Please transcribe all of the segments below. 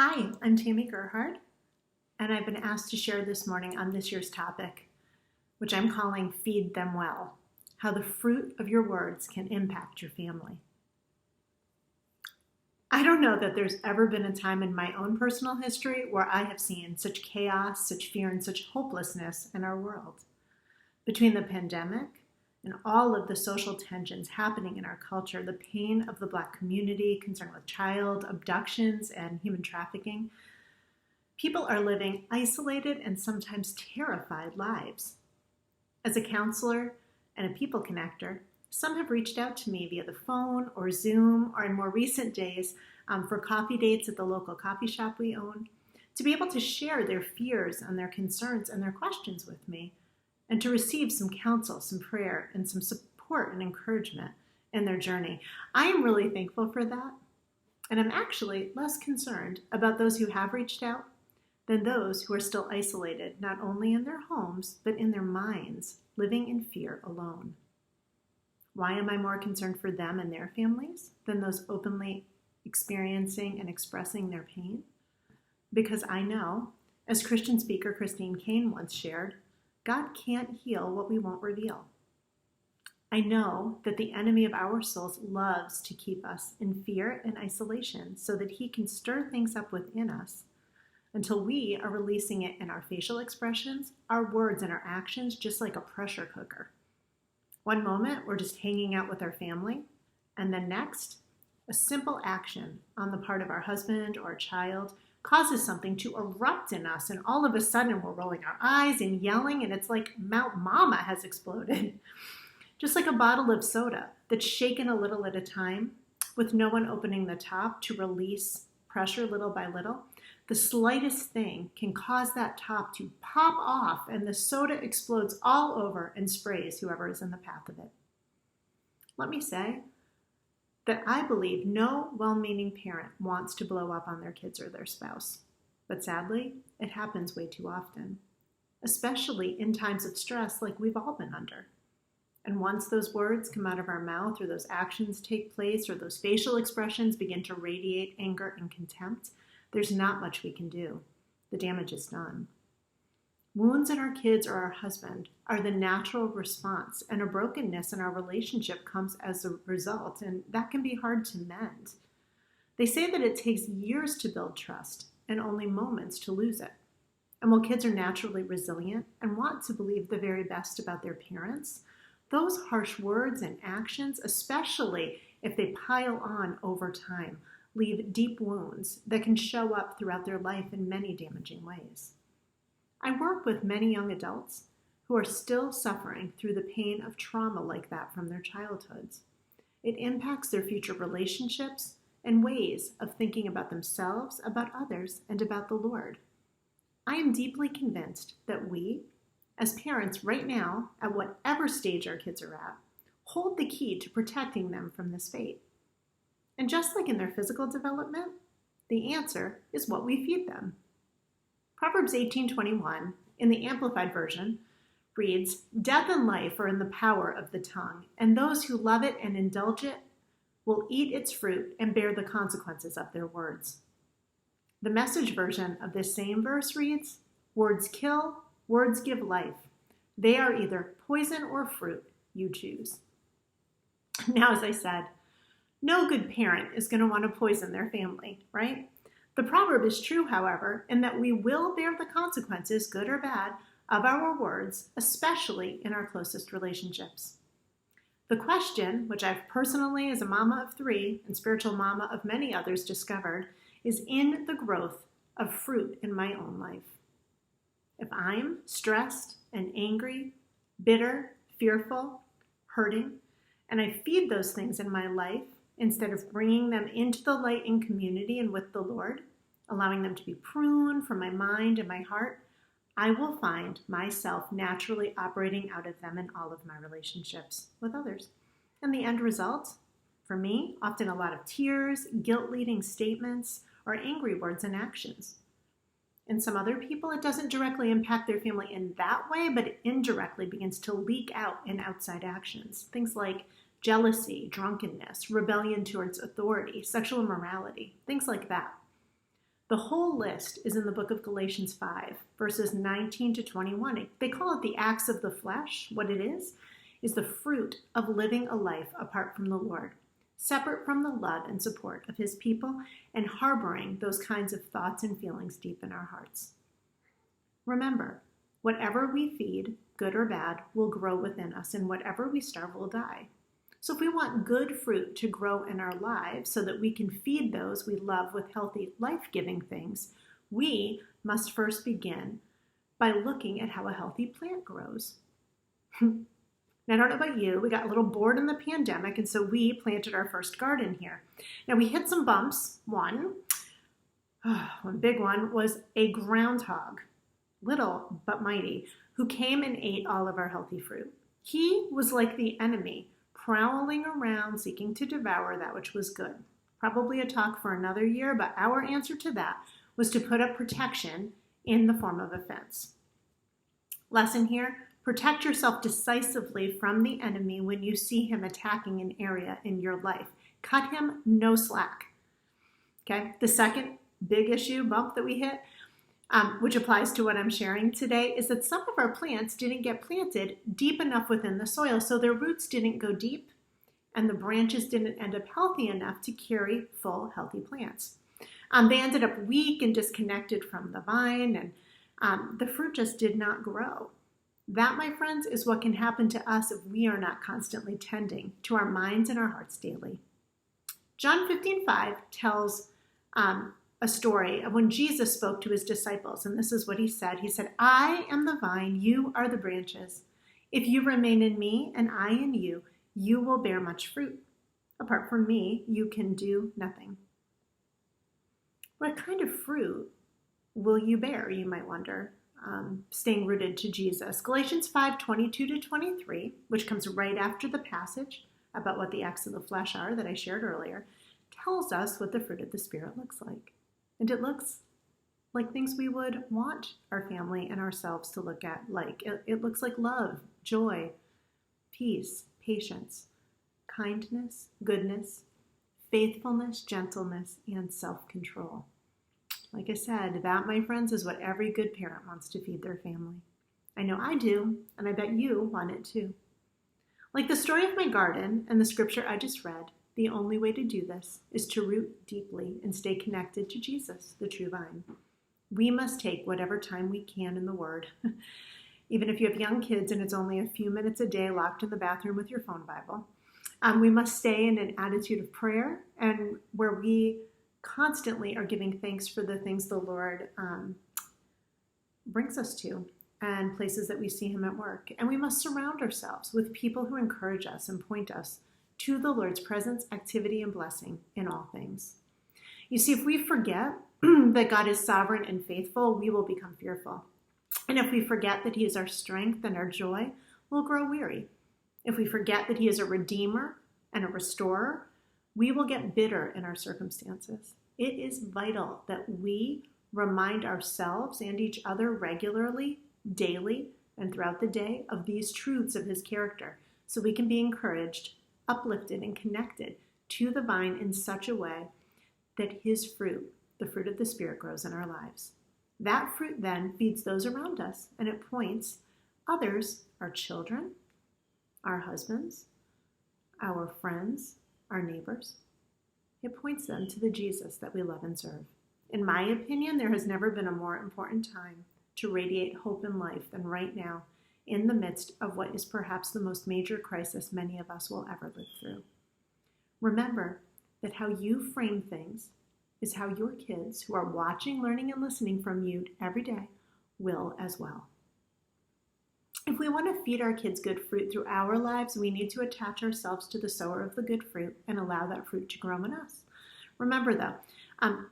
Hi, I'm Tammy Gerhard, and I've been asked to share this morning on this year's topic, which I'm calling Feed Them Well, how the fruit of your words can impact your family. I don't know that there's ever been a time in my own personal history where I have seen such chaos, such fear, and such hopelessness in our world. Between the pandemic and all of the social tensions happening in our culture, the pain of the Black community, concern with child abductions and human trafficking, people are living isolated and sometimes terrified lives. As a counselor and a people connector, some have reached out to me via the phone or Zoom or in more recent days for coffee dates at the local coffee shop we own to be able to share their fears and their concerns and their questions with me and to receive some counsel, some prayer, and some support and encouragement in their journey. I am really thankful for that, and I'm actually less concerned about those who have reached out than those who are still isolated, not only in their homes, but in their minds, living in fear alone. Why am I more concerned for them and their families than those openly experiencing and expressing their pain? Because I know, as Christian speaker Christine Kane once shared, God can't heal what we won't reveal. I know that the enemy of our souls loves to keep us in fear and isolation so that he can stir things up within us until we are releasing it in our facial expressions, our words, and our actions, just like a pressure cooker. One moment, we're just hanging out with our family, and then next, a simple action on the part of our husband or child causes something to erupt in us, and all of a sudden we're rolling our eyes and yelling, and it's like Mount Mama has exploded. Just like a bottle of soda that's shaken a little at a time with no one opening the top to release pressure little by little. The slightest thing can cause that top to pop off and the soda explodes all over and sprays whoever is in the path of it. Let me say that I believe no well-meaning parent wants to blow up on their kids or their spouse. But sadly, it happens way too often, especially in times of stress like we've all been under. And once those words come out of our mouth or those actions take place or those facial expressions begin to radiate anger and contempt, there's not much we can do. The damage is done. Wounds in our kids or our husband are the natural response, and a brokenness in our relationship comes as a result, and that can be hard to mend. They say that it takes years to build trust and only moments to lose it. And while kids are naturally resilient and want to believe the very best about their parents, those harsh words and actions, especially if they pile on over time, leave deep wounds that can show up throughout their life in many damaging ways. I work with many young adults who are still suffering through the pain of trauma like that from their childhoods. It impacts their future relationships and ways of thinking about themselves, about others, and about the Lord. I am deeply convinced that we, as parents right now, at whatever stage our kids are at, hold the key to protecting them from this fate. And just like in their physical development, the answer is what we feed them. Proverbs 18:21 in the Amplified Version reads, "Death and life are in the power of the tongue, and those who love it and indulge it will eat its fruit and bear the consequences of their words." The Message version of this same verse reads, "Words kill, words give life. They are either poison or fruit, you choose." Now, as I said, no good parent is going to want to poison their family, right? The proverb is true, however, in that we will bear the consequences, good or bad, of our words, especially in our closest relationships. The question, which I've personally, as a mama of 3 and spiritual mama of many others, discovered, is in the growth of fruit in my own life. If I'm stressed and angry, bitter, fearful, hurting, and I feed those things in my life, instead of bringing them into the light in community and with the Lord, allowing them to be pruned from my mind and my heart, I will find myself naturally operating out of them in all of my relationships with others. And the end result, for me, often a lot of tears, guilt-leading statements, or angry words and actions. In some other people, it doesn't directly impact their family in that way, but it indirectly begins to leak out in outside actions. Things like jealousy, drunkenness, rebellion towards authority, sexual immorality, things like that. The whole list is in the book of Galatians 5, verses 19 to 21. They call it the acts of the flesh. What it is the fruit of living a life apart from the Lord, separate from the love and support of his people, and harboring those kinds of thoughts and feelings deep in our hearts. Remember, whatever we feed, good or bad, will grow within us, and whatever we starve will die. So if we want good fruit to grow in our lives so that we can feed those we love with healthy, life-giving things, we must first begin by looking at how a healthy plant grows. Now, I don't know about you, we got a little bored in the pandemic, and so we planted our first garden here. Now, we hit some bumps. One big one was a groundhog, little but mighty, who came and ate all of our healthy fruit. He was like the enemy, prowling around seeking to devour that which was good. Probably a talk for another year, but our answer to that was to put up protection in the form of a fence. Lesson here: protect yourself decisively from the enemy when you see him attacking an area in your life. Cut him no slack. Okay, the second big bump that we hit, which applies to what I'm sharing today, is that some of our plants didn't get planted deep enough within the soil, so their roots didn't go deep, and the branches didn't end up healthy enough to carry full, healthy plants. They ended up weak and disconnected from the vine, and the fruit just did not grow. That, my friends, is what can happen to us if we are not constantly tending to our minds and our hearts daily. John 15:5 tells a story of when Jesus spoke to his disciples, and this is what he said. He said, "I am the vine, you are the branches. If you remain in me and I in you, you will bear much fruit. Apart from me, you can do nothing." What kind of fruit will you bear, you might wonder, staying rooted to Jesus? Galatians 5:22 to 23, which comes right after the passage about what the acts of the flesh are that I shared earlier, tells us what the fruit of the Spirit looks like. And it looks like things we would want our family and ourselves to look at like. It looks like love, joy, peace, patience, kindness, goodness, faithfulness, gentleness, and self-control. Like I said, that, my friends, is what every good parent wants to feed their family. I know I do, and I bet you want it too. Like the story of my garden and the scripture I just read, the only way to do this is to root deeply and stay connected to Jesus, the true vine. We must take whatever time we can in the Word. Even if you have young kids and it's only a few minutes a day locked in the bathroom with your phone Bible, we must stay in an attitude of prayer and where we constantly are giving thanks for the things the Lord brings us to and places that we see him at work. And we must surround ourselves with people who encourage us and point us to the Lord's presence, activity, and blessing in all things. You see, if we forget that God is sovereign and faithful, we will become fearful. And if we forget that he is our strength and our joy, we'll grow weary. If we forget that he is a redeemer and a restorer, we will get bitter in our circumstances. It is vital that we remind ourselves and each other regularly, daily, and throughout the day of these truths of his character, so we can be encouraged, uplifted, and connected to the vine in such a way that his fruit, the fruit of the Spirit, grows in our lives. That fruit then feeds those around us, and it points others, our children, our husbands, our friends, our neighbors. It points them to the Jesus that we love and serve. In my opinion, there has never been a more important time to radiate hope and life than right now, in the midst of what is perhaps the most major crisis many of us will ever live through. Remember that how you frame things is how your kids, who are watching, learning, and listening from you every day, will as well. If we want to feed our kids good fruit through our lives, we need to attach ourselves to the sower of the good fruit and allow that fruit to grow in us. Remember though,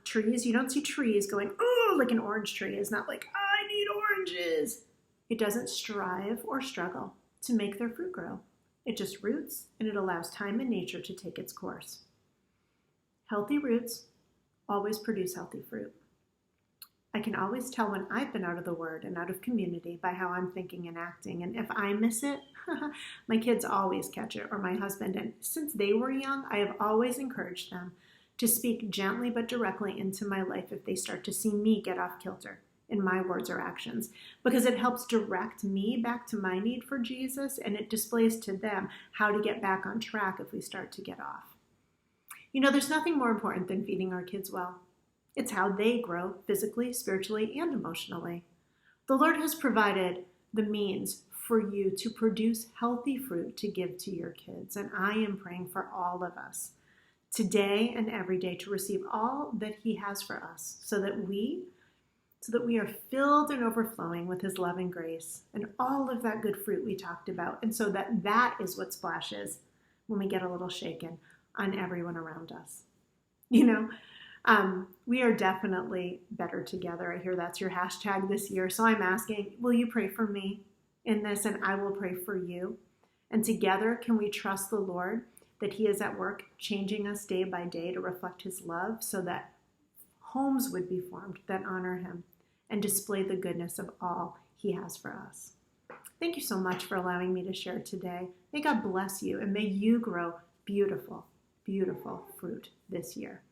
trees, you don't see trees going, oh, like an orange tree is not like, I need oranges. It doesn't strive or struggle to make their fruit grow. It just roots, and it allows time and nature to take its course. Healthy roots always produce healthy fruit. I can always tell when I've been out of the Word and out of community by how I'm thinking and acting. And if I miss it, my kids always catch it, or my husband. And since they were young, I have always encouraged them to speak gently but directly into my life if they start to see me get off kilter in my words or actions, because it helps direct me back to my need for Jesus, and it displays to them how to get back on track if we start to get off. You know, there's nothing more important than feeding our kids well. It's how they grow physically, spiritually, and emotionally. The Lord has provided the means for you to produce healthy fruit to give to your kids, and I am praying for all of us today and every day to receive all that He has for us so that we are filled and overflowing with His love and grace and all of that good fruit we talked about, and so that is what splashes when we get a little shaken on everyone around us. You know, we are definitely better together. I hear that's your hashtag this year. So I'm asking, will you pray for me in this, and I will pray for you? And together, can we trust the Lord that He is at work changing us day by day to reflect His love so that homes would be formed that honor Him and display the goodness of all He has for us. Thank you so much for allowing me to share today. May God bless you, and may you grow beautiful, beautiful fruit this year.